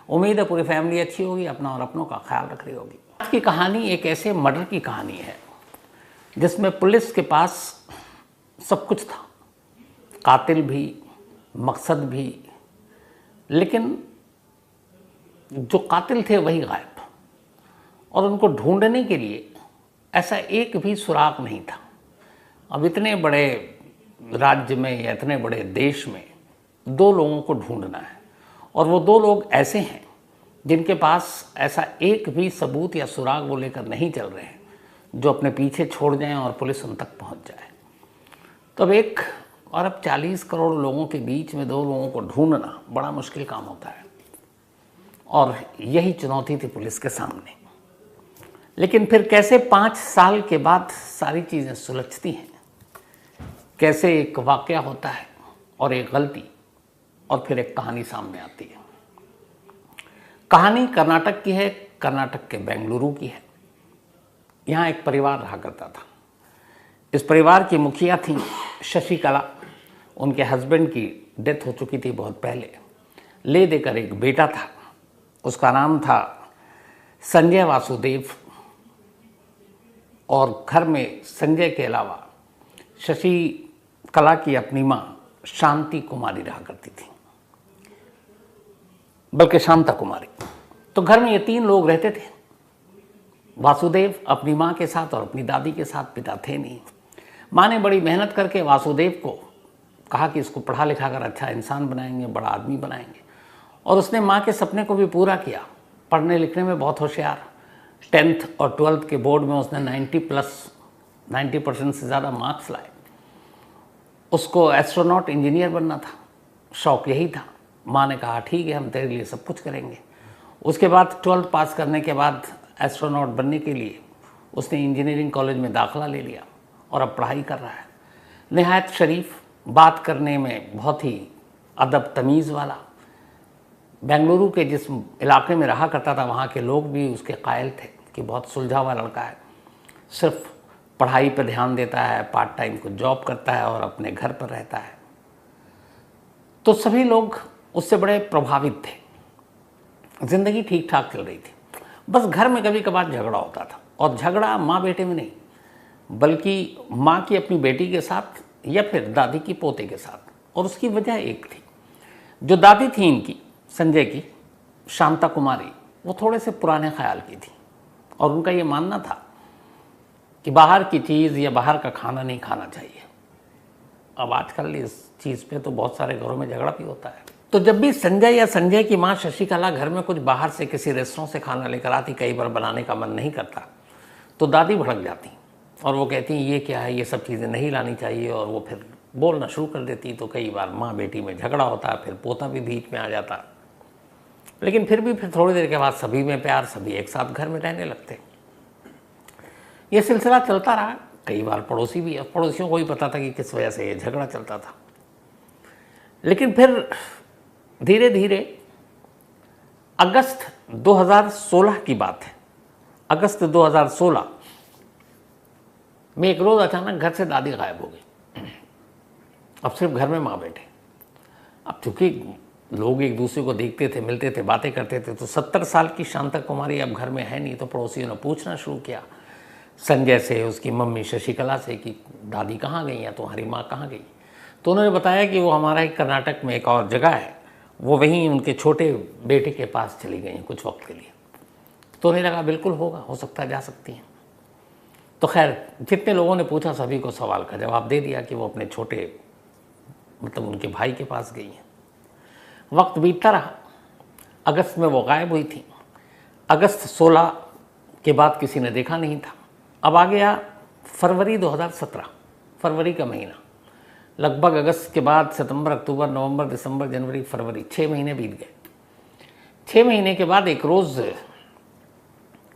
उम्मीद है पूरी फैमिली अच्छी होगी, अपना और अपनों का ख्याल रख रही होगी। आज की कहानी एक ऐसे मर्डर की कहानी है जिसमें पुलिस के पास सब कुछ था, कातिल भी, मकसद भी, लेकिन जो कातिल थे वही गायब, और उनको ढूंढने के लिए ऐसा एक भी सुराग नहीं था। अब इतने बड़े राज्य में या इतने बड़े देश में दो लोगों को ढूंढना है, और वो दो लोग ऐसे हैं जिनके पास ऐसा एक भी सबूत या सुराग वो लेकर नहीं चल रहे हैं जो अपने पीछे छोड़ जाएं और पुलिस उन तक पहुंच जाए। तो अब 1 अरब 40 करोड़ लोगों के बीच में दो लोगों को ढूंढना बड़ा मुश्किल काम होता है, और यही चुनौती थी पुलिस के सामने। लेकिन फिर कैसे 5 साल के बाद सारी चीज़ें सुलझती हैं, कैसे एक वाकया होता है और एक गलती, और फिर एक कहानी सामने आती है। कहानी कर्नाटक की है, कर्नाटक के बेंगलुरु की है। यहाँ एक परिवार रहा करता था। इस परिवार की मुखिया थी शशिकला। उनके हस्बैंड की डेथ हो चुकी थी बहुत पहले। ले देकर एक बेटा था, उसका नाम था संजय वासुदेव, और घर में संजय के अलावा शशिकला की अपनी माँ शांति कुमारी रहा करती थी, बल्कि शांता कुमारी। तो घर में ये 3 लोग रहते थे, वासुदेव अपनी माँ के साथ और अपनी दादी के साथ। पिता थे नहीं। माँ ने बड़ी मेहनत करके वासुदेव को कहा कि इसको पढ़ा लिखा कर अच्छा इंसान बनाएंगे, बड़ा आदमी बनाएंगे, और उसने माँ के सपने को भी पूरा किया। पढ़ने लिखने में बहुत होशियार, 10th और 12th के बोर्ड में उसने 90% से ज़्यादा मार्क्स लाए। उसको एस्ट्रोनॉट इंजीनियर बनना था, शौक यही था। माँ ने कहा ठीक है, हम तेरे लिए सब कुछ करेंगे। उसके बाद 12th पास करने के बाद एस्ट्रोनॉट बनने के लिए उसने इंजीनियरिंग कॉलेज में दाखिला ले लिया और अब पढ़ाई कर रहा है। निहायत शरीफ, बात करने में बहुत ही अदब तमीज़ वाला। बेंगलुरु के जिस इलाके में रहा करता था वहाँ के लोग भी उसके कायल थे कि बहुत सुलझा हुआ लड़का है, सिर्फ पढ़ाई पर ध्यान देता है, पार्ट टाइम को जॉब करता है और अपने घर पर रहता है। तो सभी लोग उससे बड़े प्रभावित थे। ज़िंदगी ठीक ठाक चल रही थी, बस घर में कभी कभार झगड़ा होता था, और झगड़ा माँ बेटे में नहीं, बल्कि माँ की अपनी बेटी के साथ या फिर दादी की पोते के साथ। और उसकी वजह एक थी, जो दादी थी इनकी संजय की, शांता कुमारी, वो थोड़े से पुराने ख्याल की थी, और उनका ये मानना था कि बाहर की चीज़ या बाहर का खाना नहीं खाना चाहिए। अब आजकल इस चीज़ पे तो बहुत सारे घरों में झगड़ा भी होता है। तो जब भी संजय या संजय की माँ शशिकला घर में कुछ बाहर से किसी रेस्टोरेंट से खाना लेकर आती, कई बार बनाने का मन नहीं करता, तो दादी भड़क जाती और वो कहती ये क्या है, ये सब चीज़ें नहीं लानी चाहिए, और वो फिर बोलना शुरू कर देती। तो कई बार माँ बेटी में झगड़ा होता, फिर पोता भी बीच में आ जाता। लेकिन फिर थोड़ी देर के बाद सभी में प्यार, सभी एक साथ घर में रहने लगते। ये सिलसिला चलता रहा। कई बार पड़ोसियों को भी पता था कि किस वजह से ये झगड़ा चलता था। लेकिन फिर धीरे धीरे अगस्त 2016 की बात है। अगस्त 2016 में एक रोज़ अचानक घर से दादी गायब हो गई। अब सिर्फ घर में माँ बेटे। अब चूँकि लोग एक दूसरे को देखते थे, मिलते थे, बातें करते थे, तो 70 साल की शांता कुमारी अब घर में है नहीं। तो पड़ोसियों ने पूछना शुरू किया संजय से, उसकी मम्मी शशिकला से कि दादी कहाँ गई या तुम्हारी माँ कहाँ गई। तो उन्होंने बताया कि वो हमारा एक कर्नाटक में एक और जगह है, वो वहीं उनके छोटे बेटे के पास चली गई हैं कुछ वक्त के लिए। तो उन्हें लगा बिल्कुल होगा, हो सकता है जा सकती हैं। तो खैर जितने लोगों ने पूछा सभी को सवाल का जवाब दे दिया कि वो अपने छोटे मतलब उनके भाई के पास गई हैं। वक्त बीतता रहा। अगस्त में वो गायब हुई थी। अगस्त 16 के बाद किसी ने देखा नहीं था। अब आ गया फरवरी 2017, फरवरी का महीना। लगभग अगस्त के बाद सितंबर, अक्टूबर, नवंबर, दिसंबर, जनवरी, फरवरी, 6 महीने बीत गए। 6 महीने के बाद एक रोज़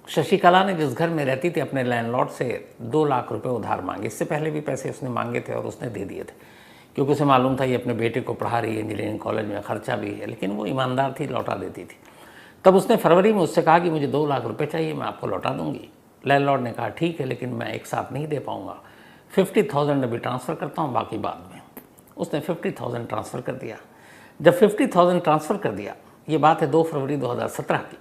शशिकला ने जिस घर में रहती थी अपने लैंडलॉर्ड से 2 लाख रुपए उधार मांगे। इससे पहले भी पैसे उसने मांगे थे और उसने दे दिए थे, क्योंकि उसे मालूम था ये अपने बेटे को पढ़ा रही है, इंजीनियरिंग कॉलेज में खर्चा भी है। लेकिन वो ईमानदार थी, लौटा देती थी। तब उसने फरवरी में उससे कहा कि मुझे 2 लाख रुपए चाहिए, मैं आपको लौटा दूंगी। लैंडलॉर्ड ने कहा ठीक है, लेकिन मैं एक साथ नहीं दे पाऊंगा, 50,000 अभी ट्रांसफ़र करता हूँ, बाकी बाद में। उसने 50,000 ट्रांसफ़र कर दिया। जब 50,000 ट्रांसफ़र कर दिया ये बात है 2 फरवरी 2017 की।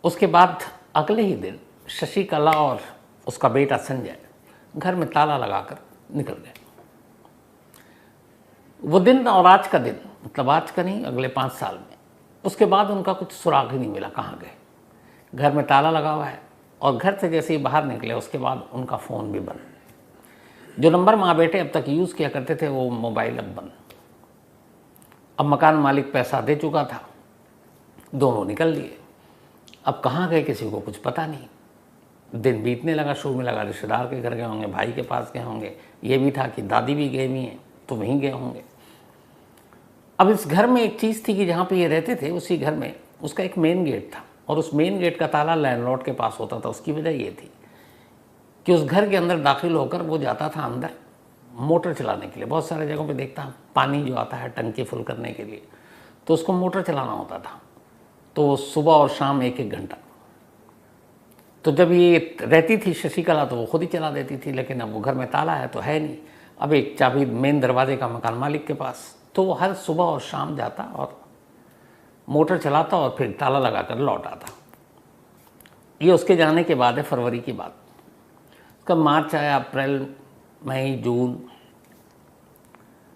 उसके बाद अगले ही दिन शशिकला और उसका बेटा संजय घर में ताला लगाकर निकल गए। वो दिन और आज का दिन, मतलब आज का नहीं, अगले 5 साल में, उसके बाद उनका कुछ सुराग ही नहीं मिला कहाँ गए। घर में ताला लगा हुआ है और घर से जैसे ही बाहर निकले उसके बाद उनका फ़ोन भी बंद। जो नंबर माँ बेटे अब तक यूज़ किया करते थे वो मोबाइल अब बंद। अब मकान मालिक पैसा दे चुका था, दोनों निकल लिए। अब कहाँ गए किसी को कुछ पता नहीं। दिन बीतने लगा, शुरू में लगा रिश्तेदार के घर गए होंगे, भाई के पास गए होंगे, ये भी था कि दादी भी गए हुई हैं तो वहीं गए होंगे। अब इस घर में एक चीज़ थी कि जहाँ पे ये रहते थे उसी घर में उसका एक मेन गेट था और उस मेन गेट का ताला लैंडलॉर्ड के पास होता था। उसकी वजह ये थी कि उस घर के अंदर दाखिल होकर वो जाता था अंदर मोटर चलाने के लिए। बहुत सारे जगहों पे देखता हूँ पानी जो आता है टंकी फुल करने के लिए, तो उसको मोटर चलाना होता था, तो सुबह और शाम 1-1 घंटा। तो जब ये रहती थी शशिकला तो वो खुद ही चला देती थी, लेकिन अब वो घर में ताला है तो है नहीं। अब एक चाबी मेन दरवाजे का मकान मालिक के पास, तो वो हर सुबह और शाम जाता और मोटर चलाता और फिर ताला लगा कर लौट आता। ये उसके जाने के बाद है, फरवरी की बात। उसका मार्च आया, अप्रैल, मई, जून।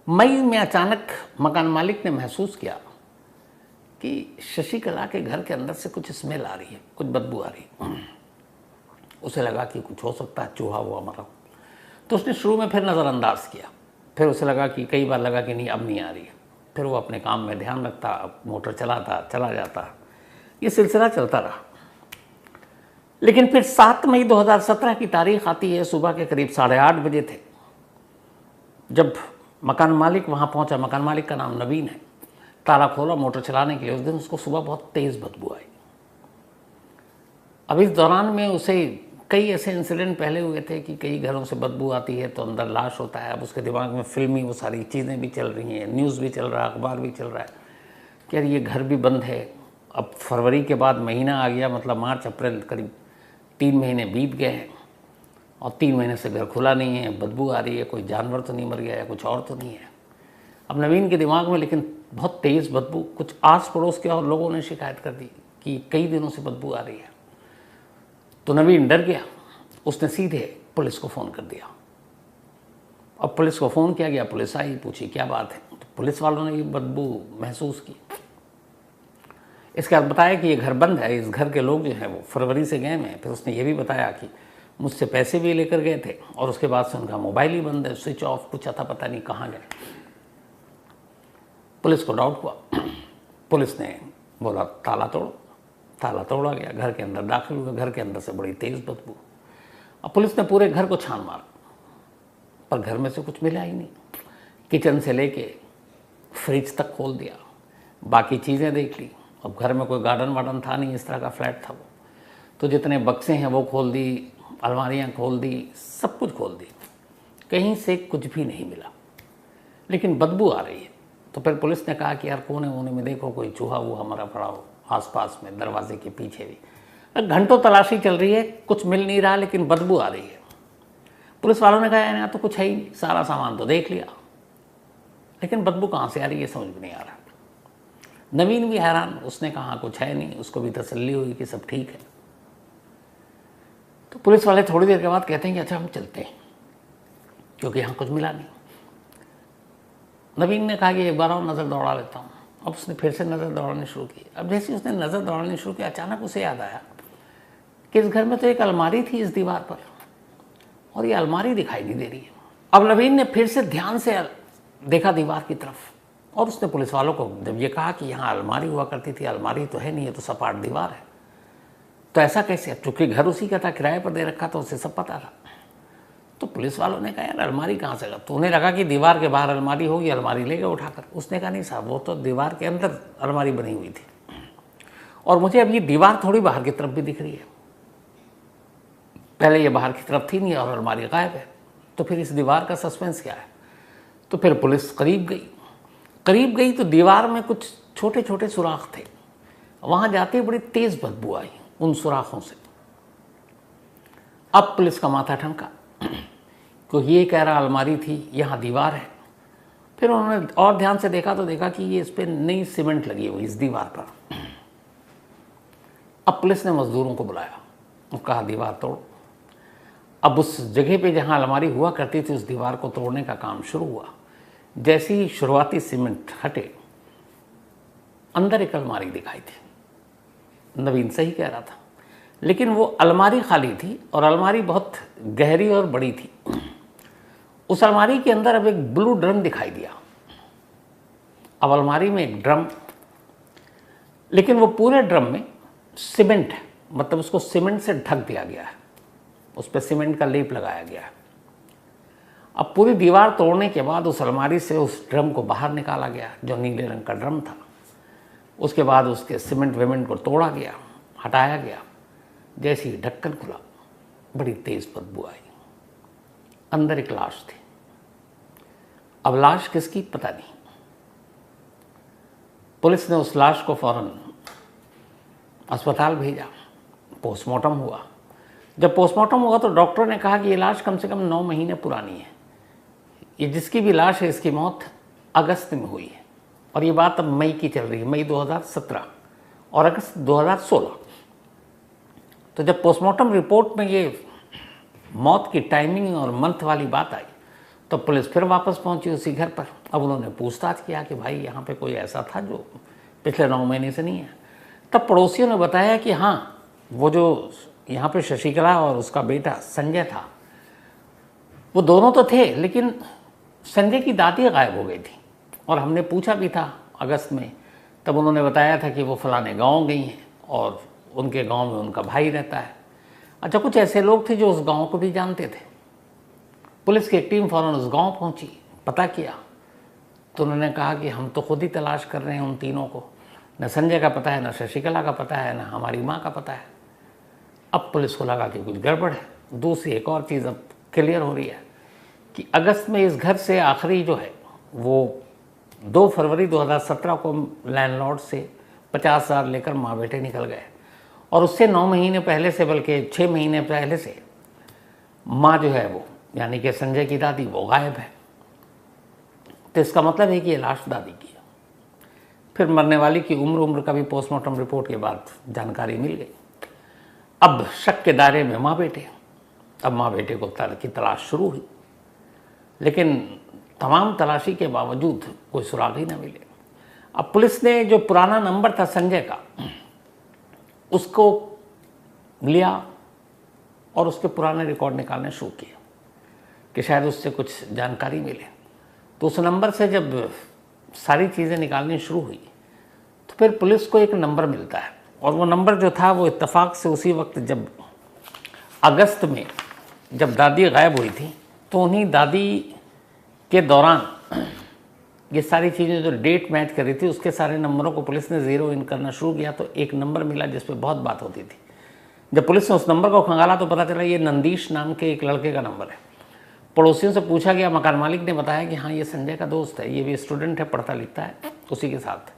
मई में अचानक मकान मालिक ने महसूस किया कि शशिकला के घर के अंदर से कुछ स्मेल आ रही है, कुछ बदबू आ रही है। उसे लगा कि कुछ हो सकता है, चूहा हुआ मरा। तो उसने शुरू में फिर नज़रअंदाज किया, फिर उसे लगा कि कई बार लगा कि नहीं अब नहीं आ रही है। फिर वो अपने काम में ध्यान रखता, अब मोटर चलाता, चला जाता। ये सिलसिला चलता रहा। लेकिन फिर 7 मई 2017 की तारीख आती है, सुबह के करीब 8:30 बजे थे जब मकान मालिक वहाँ पहुँचा। मकान मालिक का नाम नवीन है। ताला खोला मोटर चलाने के लिए। उस दिन उसको सुबह बहुत तेज़ बदबू आई। अब इस दौरान में उसे कई ऐसे इंसिडेंट पहले हुए थे कि कई घरों से बदबू आती है तो अंदर लाश होता है। अब उसके दिमाग में फिल्मी वो सारी चीज़ें भी चल रही हैं, न्यूज़ भी चल रहा है, अखबार भी चल रहा है कि यार ये घर भी बंद है। अब फरवरी के बाद महीना आ गया, मतलब मार्च अप्रैल, करीब 3 महीने बीत गए हैं और 3 महीने से घर खुला नहीं है, बदबू आ रही है। कोई जानवर तो नहीं मर गया या कुछ और तो नहीं है। अब नवीन के दिमाग में लेकिन बहुत तेज़ बदबू, कुछ आस पड़ोस के और लोगों ने शिकायत कर दी कि कई दिनों से बदबू आ रही है। तो नवीन डर गया। उसने सीधे पुलिस को फ़ोन कर दिया। अब पुलिस को फ़ोन किया गया, पुलिस आई, पूछी क्या बात है। तो पुलिस वालों ने ये बदबू महसूस की। इसके बाद बताया कि ये घर बंद है, इस घर के लोग जो हैं वो फरवरी से गए हैं। फिर उसने ये भी बताया कि मुझसे पैसे भी लेकर गए थे और उसके बाद से उनका मोबाइल ही बंद है, स्विच ऑफ, कुछ आता पता नहीं कहाँ गए। पुलिस को डाउट हुआ। पुलिस ने बोला ताला तोड़ो। ताला तोड़ा गया, घर के अंदर दाखिल हुआ। घर के अंदर से बड़ी तेज़ बदबू। अब पुलिस ने पूरे घर को छान मारा पर घर में से कुछ मिला ही नहीं। किचन से लेके फ्रिज तक खोल दिया, बाकी चीज़ें देख ली। अब घर में कोई गार्डन वार्डन था नहीं, इस तरह का फ्लैट था वो। तो जितने बक्से हैं वो खोल दी, अलमारियाँ खोल दी, सब कुछ खोल दी, कहीं से कुछ भी नहीं मिला। लेकिन बदबू आ रही है। तो फिर पुलिस ने कहा कि यार कोने वोने में देखो, कोई चूहा वूहा मरा पड़ा हो आसपास में, दरवाजे के पीछे भी। घंटों तलाशी चल रही है, कुछ मिल नहीं रहा, लेकिन बदबू आ रही है। पुलिस वालों ने कहा यहाँ तो कुछ है ही नहीं, सारा सामान तो देख लिया, लेकिन बदबू कहाँ से आ रही है समझ में नहीं आ रहा। नवीन भी हैरान। उसने कहा कुछ है नहीं, उसको भी तसल्ली हुई कि सब ठीक है। तो पुलिस वाले थोड़ी देर के बाद कहते हैं कि अच्छा हम चलते हैं क्योंकि यहाँ कुछ मिला नहीं। नवीन ने कहा कि एक बार और नज़र दौड़ा लेता हूँ। अब उसने फिर से नज़र दौड़ानी शुरू की। अब जैसे उसने नज़र दौड़ानी शुरू की, अचानक उसे याद आया कि इस घर में तो एक अलमारी थी इस दीवार पर और ये अलमारी दिखाई नहीं दे रही है। अब नवीन ने फिर से ध्यान से देखा दीवार की तरफ और उसने पुलिस वालों को जब ये कहा कि यहाँ अलमारी हुआ करती थी, अलमारी तो है नहीं, है तो सपाट दीवार है, तो ऐसा कैसे। चूँकि घर उसी का था, किराए पर दे रखा, तो उसे सब पता था। तो पुलिस वालों ने कहा यार अलमारी कहाँ से। तो उन्हें लगा कि दीवार के बाहर अलमारी होगी, अलमारी ले गए उठाकर। उसने कहा नहीं साहब, वो तो दीवार के अंदर अलमारी बनी हुई थी और मुझे अब ये दीवार थोड़ी बाहर की तरफ भी दिख रही है। पहले ये बाहर की तरफ थी नहीं और अलमारी गायब है, तो फिर इस दीवार का सस्पेंस क्या है। तो फिर पुलिस करीब गई तो दीवार में कुछ छोटे छोटे सुराख थे। वहाँ जाते ही बड़ी तेज़ बदबू आई उन सुराखों से। अब पुलिस का माथा ठनका क्योंकि ये कह रहा अलमारी थी, यहाँ दीवार है। फिर उन्होंने और ध्यान से देखा तो देखा कि ये इस पर नई सीमेंट लगी हुई इस दीवार पर। अब पुलिस ने मजदूरों को बुलाया और कहा दीवार तोड़। अब उस जगह पे जहाँ अलमारी हुआ करती थी उस दीवार को तोड़ने का काम शुरू हुआ। जैसे ही शुरुआती सीमेंट हटे, अंदर एक अलमारी दिखाई थी। नवीन सही कह रहा था, लेकिन वो अलमारी खाली थी और अलमारी बहुत गहरी और बड़ी थी। उस अलमारी के अंदर अब एक ब्लू ड्रम दिखाई दिया। अब अलमारी में एक ड्रम, लेकिन वो पूरे ड्रम में सीमेंट है, मतलब उसको सीमेंट से ढक दिया गया है, उस पर सीमेंट का लेप लगाया गया है। अब पूरी दीवार तोड़ने के बाद उस अलमारी से उस ड्रम को बाहर निकाला गया, जो नीले रंग का ड्रम था। उसके बाद उसके सीमेंट वेमेंट को तोड़ा गया, हटाया गया। जैसे ही ढक्कन खुला, बड़ी तेज बदबू आई। अंदर एक लाश थी। अब लाश किसकी पता नहीं। पुलिस ने उस लाश को फौरन अस्पताल भेजा, पोस्टमार्टम हुआ। जब पोस्टमार्टम हुआ तो डॉक्टर ने कहा कि ये लाश कम से कम 9 महीने पुरानी है। ये जिसकी भी लाश है, इसकी मौत अगस्त में हुई है, और ये बात अब मई की चल रही है, मई 2017 और अगस्त 2016। तो जब पोस्टमार्टम रिपोर्ट में ये मौत की टाइमिंग और मंथ वाली बात आई तो पुलिस फिर वापस पहुंची उसी घर पर। अब उन्होंने पूछताछ किया कि भाई यहाँ पे कोई ऐसा था जो पिछले 9 महीने से नहीं है। तब पड़ोसियों ने बताया कि हाँ, वो जो यहाँ पे शशिकला और उसका बेटा संजय था, वो दोनों तो थे, लेकिन संजय की दादी गायब हो गई थी। और हमने पूछा भी था अगस्त में, तब उन्होंने बताया था कि वो फलाने गांव गई हैं और उनके गांव में उनका भाई रहता है। अच्छा, कुछ ऐसे लोग थे जो उस गांव को भी जानते थे। पुलिस की एक टीम फौरन उस गांव पहुंची, पता किया तो उन्होंने कहा कि हम तो खुद ही तलाश कर रहे हैं उन तीनों को, न संजय का पता है, न शशिकला का पता है, न हमारी माँ का पता है। अब पुलिस को लगा कि कुछ गड़बड़ है। दूसरी एक और चीज़ अब क्लियर हो रही है कि अगस्त में इस घर से आखिरी जो है वो 2 फरवरी 2017 को लैंडलॉर्ड से 50,000 लेकर माँ बेटे निकल गए, और उससे 9 महीने पहले से, बल्कि 6 महीने पहले से माँ जो है वो, यानी कि संजय की दादी, वो गायब है। तो इसका मतलब है कि ये लाश दादी की है। फिर मरने वाली की उम्र का भी पोस्टमार्टम रिपोर्ट के बाद जानकारी मिल गई। अब शक के दायरे में माँ बेटे। अब माँ बेटे को की तलाश शुरू हुई, लेकिन तमाम तलाशी के बावजूद कोई सुराग ही न मिले। अब पुलिस ने जो पुराना नंबर था संजय का, उसको लिया और उसके पुराने रिकॉर्ड निकालने शुरू किए कि शायद उससे कुछ जानकारी मिले। तो उस नंबर से जब सारी चीज़ें निकालनी शुरू हुई तो फिर पुलिस को एक नंबर मिलता है, और वो नंबर जो था वो इत्तेफाक से उसी वक्त, जब अगस्त में जब दादी गायब हुई थी, तो उन्हीं दादी के दौरान ये सारी चीज़ें जो डेट मैच कर रही थी, उसके सारे नंबरों को पुलिस ने ज़ीरो इन करना शुरू किया। तो एक नंबर मिला जिस पे बहुत बात होती थी। जब पुलिस ने उस नंबर को खंगाला तो पता चला ये नंदीश नाम के एक लड़के का नंबर है। पड़ोसियों से पूछा गया, मकान मालिक ने बताया कि हाँ, ये संजय का दोस्त है, ये भी स्टूडेंट है, पढ़ता लिखता है, उसी के साथ।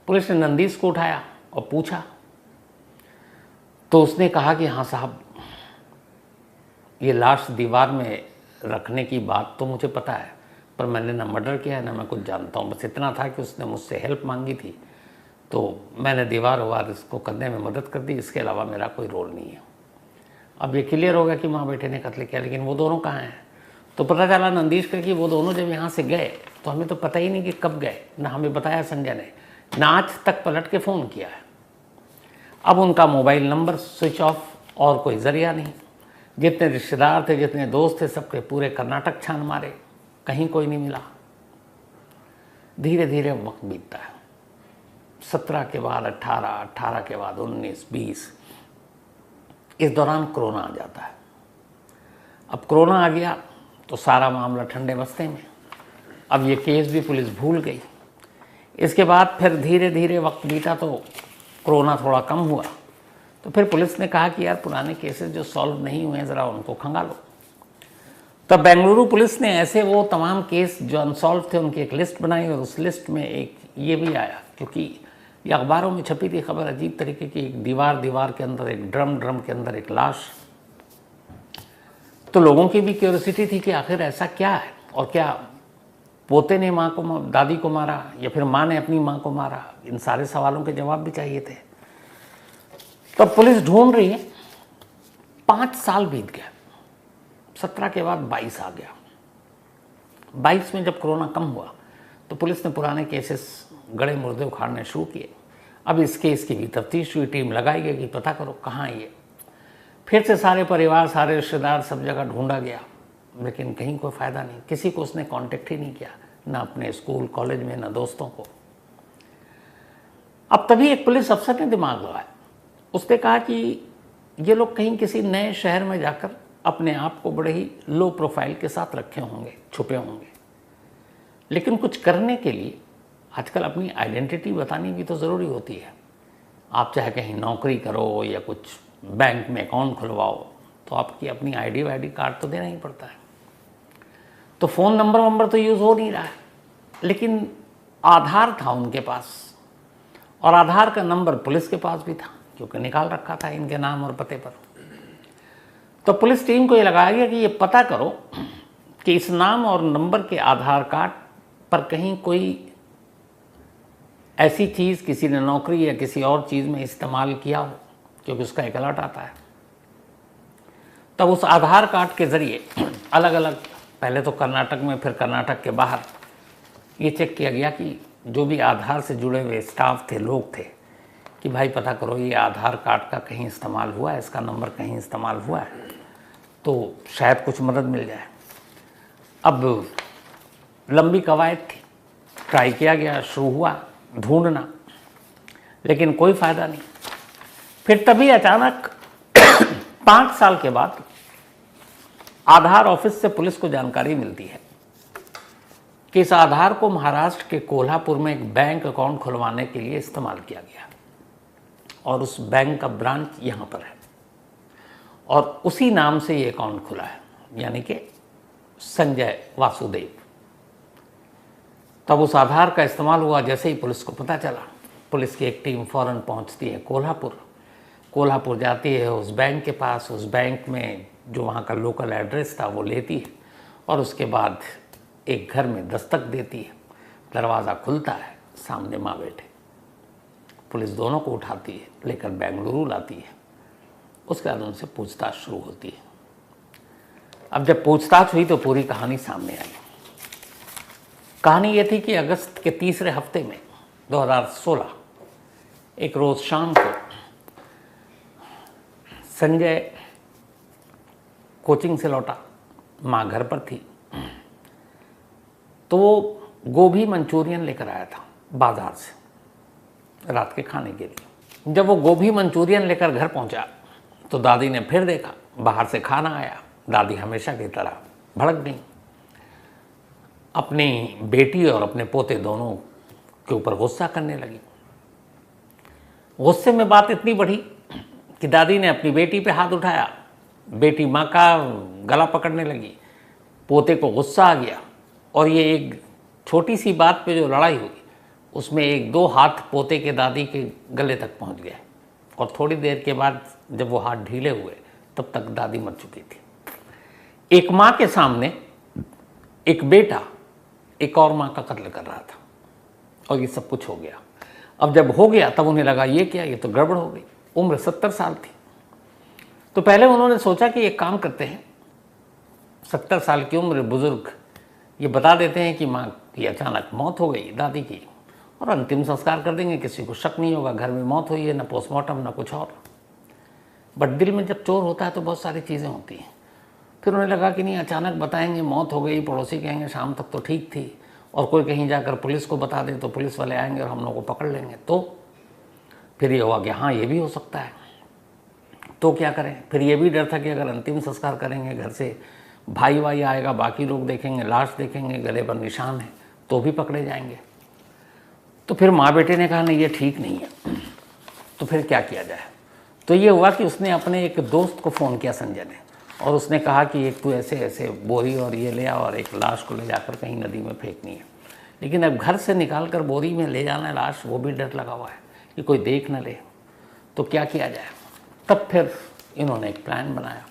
पुलिस ने नंदीश को उठाया और पूछा तो उसने कहा कि हाँ साहब, ये लाश दीवार में रखने की बात तो मुझे पता है, पर मैंने ना मर्डर किया है ना मैं कुछ जानता हूँ। बस इतना था कि उसने मुझसे हेल्प मांगी थी तो मैंने दीवार वार इसको करने में मदद कर दी, इसके अलावा मेरा कोई रोल नहीं है। अब ये क्लियर हो गया कि माँ बेटे ने कत्ल किया, लेकिन वो दोनों कहाँ हैं? तो पता चला नंदीश का कि वो दोनों जब यहाँ से गए तो हमें तो पता ही नहीं कि कब गए, ना हमें बताया संजय ने, ना आज तक पलट के फ़ोन किया है। अब उनका मोबाइल नंबर स्विच ऑफ और कोई ज़रिया नहीं। जितने रिश्तेदार थे, जितने दोस्त थे, सबके पूरे कर्नाटक छान मारे, कहीं कोई नहीं मिला। धीरे धीरे वक्त बीतता है। 17 के बाद 18, 18 के बाद 19, 20, इस दौरान कोरोना आ जाता है। अब कोरोना आ गया तो सारा मामला ठंडे बस्ते में। अब ये केस भी पुलिस भूल गई। इसके बाद फिर धीरे धीरे वक्त बीता तो कोरोना थोड़ा कम हुआ, तो फिर पुलिस ने कहा कि यार पुराने केसेस जो सॉल्व नहीं हुए हैं ज़रा उनको खंगालो। तब बेंगलुरु पुलिस ने ऐसे वो तमाम केस जो अनसॉल्व थे उनकी एक लिस्ट बनाई, और उस लिस्ट में एक ये भी आया, क्योंकि ये अखबारों में छपी थी खबर अजीब तरीके की, एक दीवार के अंदर एक ड्रम के अंदर एक लाश। तो लोगों की भी क्यूरियोसिटी थी कि आखिर ऐसा क्या है और क्या पोते ने माँ को दादी को मारा या फिर माँ ने अपनी माँ को मारा? इन सारे सवालों के जवाब भी चाहिए थे। तब पुलिस ढूंढ रही है। 5 साल बीत गया, 17 के बाद 22 आ गया। 22 में जब कोरोना कम हुआ तो पुलिस ने पुराने केसेस गड़े मुर्दे उखाड़ने शुरू किए। अब इस केस की भी तफ्तीश हुई, टीम लगाई गई कि पता करो कहाँ है ये। फिर से सारे परिवार, सारे रिश्तेदार, सब जगह ढूंढा गया, लेकिन कहीं कोई फ़ायदा नहीं। किसी को उसने कांटेक्ट ही नहीं किया, ना अपने स्कूल कॉलेज में, ना दोस्तों को। अब तभी एक पुलिस अफसर ने दिमाग लगाया। उसने कहा कि ये लोग कहीं किसी नए शहर में जाकर अपने आप को बड़े ही लो प्रोफाइल के साथ रखे होंगे, छुपे होंगे। लेकिन कुछ करने के लिए आजकल अपनी आइडेंटिटी बतानी भी तो ज़रूरी होती है। आप चाहे कहीं नौकरी करो या कुछ बैंक में अकाउंट खुलवाओ तो आपकी अपनी आईडी वाईडी कार्ड तो देना ही पड़ता है। तो फ़ोन नंबर तो यूज़ हो नहीं रहा है, लेकिन आधार था उनके पास, और आधार का नंबर पुलिस के पास भी था क्योंकि निकाल रखा था इनके नाम और पते पर। तो पुलिस टीम को ये लगाया गया कि ये पता करो कि इस नाम और नंबर के आधार कार्ड पर कहीं कोई ऐसी चीज़ किसी ने नौकरी या किसी और चीज़ में इस्तेमाल किया हो, क्योंकि उसका एक अलर्ट आता है। तब उस आधार कार्ड के ज़रिए अलग अलग, पहले तो कर्नाटक में, फिर कर्नाटक के बाहर ये चेक किया गया कि जो भी आधार से जुड़े हुए स्टाफ थे, लोग थे, कि भाई पता करो ये आधार कार्ड का कहीं इस्तेमाल हुआ है, इसका नंबर कहीं इस्तेमाल हुआ है, तो शायद कुछ मदद मिल जाए। अब लंबी कवायद थी, ट्राई किया गया, शुरू हुआ ढूंढना, लेकिन कोई फ़ायदा नहीं। फिर तभी अचानक 5 साल के बाद आधार ऑफिस से पुलिस को जानकारी मिलती है कि इस आधार को महाराष्ट्र के कोल्हापुर में एक बैंक अकाउंट खुलवाने के लिए इस्तेमाल किया गया, और उस बैंक का ब्रांच यहाँ पर है, और उसी नाम से ये अकाउंट खुला है, यानी कि संजय वासुदेव। तब उस आधार का इस्तेमाल हुआ। जैसे ही पुलिस को पता चला, पुलिस की एक टीम फ़ौरन पहुंचती है कोल्हापुर जाती है उस बैंक के पास। उस बैंक में जो वहाँ का लोकल एड्रेस था वो लेती है, और उसके बाद एक घर में दस्तक देती है। दरवाज़ा खुलता है, सामने माँ बेटे। पुलिस दोनों को उठाती है, लेकर बेंगलुरु लाती है। उसके बाद उनसे पूछताछ शुरू होती है। अब जब पूछताछ हुई तो पूरी कहानी सामने आई। कहानी ये थी कि अगस्त के तीसरे हफ्ते में 2016 एक रोज़ शाम को संजय कोचिंग से लौटा, माँ घर पर थी, तो वो गोभी मंचूरियन लेकर आया था बाज़ार से रात के खाने के लिए। जब वो गोभी मंचूरियन लेकर घर पहुंचा तो दादी ने फिर देखा बाहर से खाना आया। दादी हमेशा की तरह भड़क गई, अपनी बेटी और अपने पोते दोनों के ऊपर गुस्सा करने लगी। गुस्से में बात इतनी बढ़ी कि दादी ने अपनी बेटी पे हाथ उठाया। बेटी माँ का गला पकड़ने लगी। पोते को गुस्सा आ गया, और ये एक छोटी सी बात पे जो लड़ाई हुई उसमें 1-2 हाथ पोते के दादी के गले तक पहुँच गए, और थोड़ी देर के बाद जब वो हाथ ढीले हुए तब तक दादी मर चुकी थी। एक माँ के सामने एक बेटा एक और माँ का कत्ल कर रहा था, और ये सब कुछ हो गया। अब जब हो गया तब उन्हें लगा ये क्या, ये तो गड़बड़ हो गई। उम्र 70 साल थी। तो पहले उन्होंने सोचा कि एक काम करते हैं, 70 साल की उम्र, बुजुर्ग, ये बता देते हैं कि माँ की अचानक मौत हो गई, दादी की, और अंतिम संस्कार कर देंगे, किसी को शक नहीं होगा घर में मौत हुई है, ना पोस्टमार्टम ना कुछ और। बट दिल में जब चोर होता है तो बहुत सारी चीज़ें होती हैं। फिर उन्हें लगा कि नहीं, अचानक बताएंगे मौत हो गई, पड़ोसी कहेंगे शाम तक तो ठीक थी, और कोई कहीं जाकर पुलिस को बता दे तो पुलिस वाले आएंगे और हम लोग को पकड़ लेंगे। तो फिर ये हुआ कि हाँ ये भी हो सकता है, तो क्या करें। फिर ये भी डर था कि अगर अंतिम संस्कार करेंगे, घर से भाई वाई आएगा, बाकी लोग देखेंगे, लाश देखेंगे, गले पर निशान है, तो भी पकड़े जाएंगे। तो फिर माँ बेटे ने कहा नहीं ये ठीक नहीं है, तो फिर क्या किया जाए। तो ये हुआ कि उसने अपने एक दोस्त को फ़ोन किया, संजय ने, और उसने कहा कि एक तू ऐसे ऐसे बोरी और ये ले आ, और एक लाश को ले जाकर कहीं नदी में फेंकनी है। लेकिन अब घर से निकाल कर बोरी में ले जाना है लाश, वो भी डर लगा हुआ है कि कोई देख न ले, तो क्या किया जाए। तब फिर इन्होंने एक प्लान बनाया।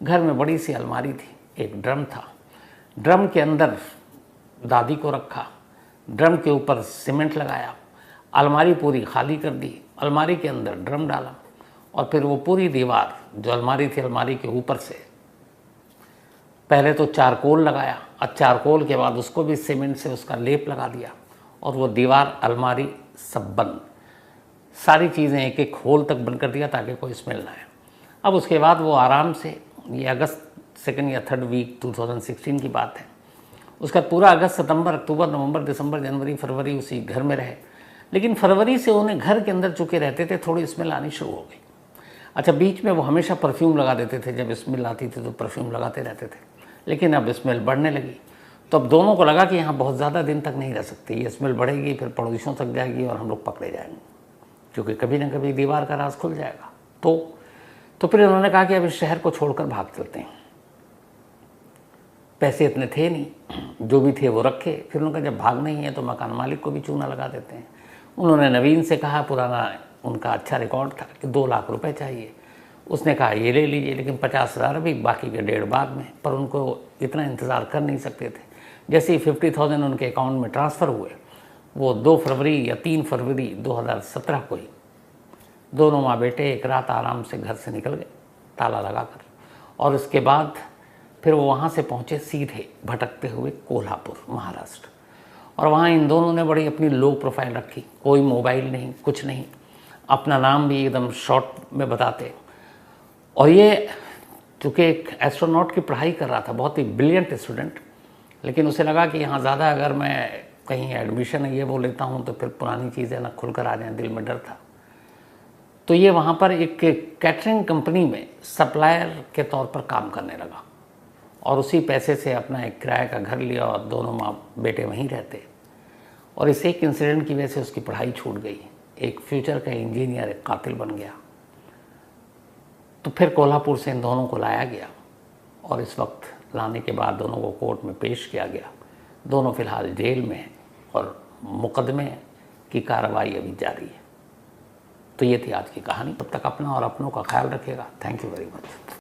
घर में बड़ी सी अलमारी थी, एक ड्रम था, ड्रम के अंदर दादी को रखा, ड्रम के ऊपर सीमेंट लगाया, अलमारी पूरी खाली कर दी, अलमारी के अंदर ड्रम डाला और फिर वो पूरी दीवार जो अलमारी थी, अलमारी के ऊपर से पहले तो चारकोल लगाया और चारकोल के बाद उसको भी सीमेंट से उसका लेप लगा दिया और वो दीवार, अलमारी सब बंद, सारी चीज़ें एक एक होल तक बंद कर दिया ताकि कोई स्मेल ना आए। अब उसके बाद वो आराम से, ये अगस्त 2nd या 3rd वीक 2016 की बात है, उसका पूरा अगस्त, सितंबर, अक्टूबर, नवंबर, दिसंबर, जनवरी, फरवरी उसी घर में रहे। लेकिन फरवरी से उन्हें घर के अंदर चुके रहते थे, थोड़ी स्मेल आनी शुरू हो गई। अच्छा, बीच में वो हमेशा परफ्यूम लगा देते थे, जब स्मेल आती थी तो परफ्यूम लगाते रहते थे, लेकिन अब स्मेल बढ़ने लगी। तो अब दोनों को लगा कि यहाँ बहुत ज़्यादा दिन तक नहीं रह सकते, ये स्मेल बढ़ेगी, फिर पड़ोसियों तक जाएगी और हम लोग पकड़े जाएंगे, क्योंकि कभी ना कभी दीवार का राज खुल जाएगा। तो फिर उन्होंने कहा कि अब इस शहर को छोड़कर भाग चलते हैं। पैसे इतने थे नहीं, जो भी थे वो रखे। फिर उन्होंने कहा जब भागना ही है तो मकान मालिक को भी चूना लगा देते हैं। उन्होंने नवीन से कहा, पुराना उनका अच्छा रिकॉर्ड था, कि 2 लाख रुपए चाहिए। उसने कहा ये ले लीजिए, लेकिन 50,000 भी, बाकी के 1.5 बाद में। पर उनको इतना इंतज़ार कर नहीं सकते थे। जैसे ही 50,000 उनके अकाउंट में ट्रांसफ़र हुए, वो 2 फरवरी या 3 फरवरी 2017 को ही दोनों माँ बेटे एक रात आराम से घर से निकल गए, ताला लगाकर। और उसके बाद फिर वो वहाँ से पहुँचे सीधे भटकते हुए कोल्हापुर, महाराष्ट्र। और वहाँ इन दोनों ने बड़ी अपनी लो प्रोफाइल रखी, कोई मोबाइल नहीं, कुछ नहीं, अपना नाम भी एकदम शॉर्ट में बताते। और ये चूँकि एक एस्ट्रोनॉट की पढ़ाई कर रहा था, बहुत ही ब्रिलियंट स्टूडेंट, लेकिन उसे लगा कि यहाँ ज़्यादा अगर मैं कहीं एडमिशन ये वो लेता हूँ तो फिर पुरानी चीज़ें ना खुल कर आ जाएँ, दिल में डर था। तो ये वहाँ पर एक कैटरिंग कंपनी में सप्लायर के तौर पर काम करने लगा और उसी पैसे से अपना एक किराए का घर लिया और दोनों माँ बेटे वहीं रहते। और इस एक इंसिडेंट की वजह से उसकी पढ़ाई छूट गई, एक फ्यूचर का इंजीनियर, एक कातिल बन गया। तो फिर कोल्हापुर से इन दोनों को लाया गया और इस वक्त लाने के बाद दोनों को कोर्ट में पेश किया गया। दोनों फिलहाल जेल में हैं और मुकदमे की कार्रवाई अभी जारी है। तो ये थी आज की कहानी। तब तक अपना और अपनों का ख्याल रखिएगा। Thank you very much.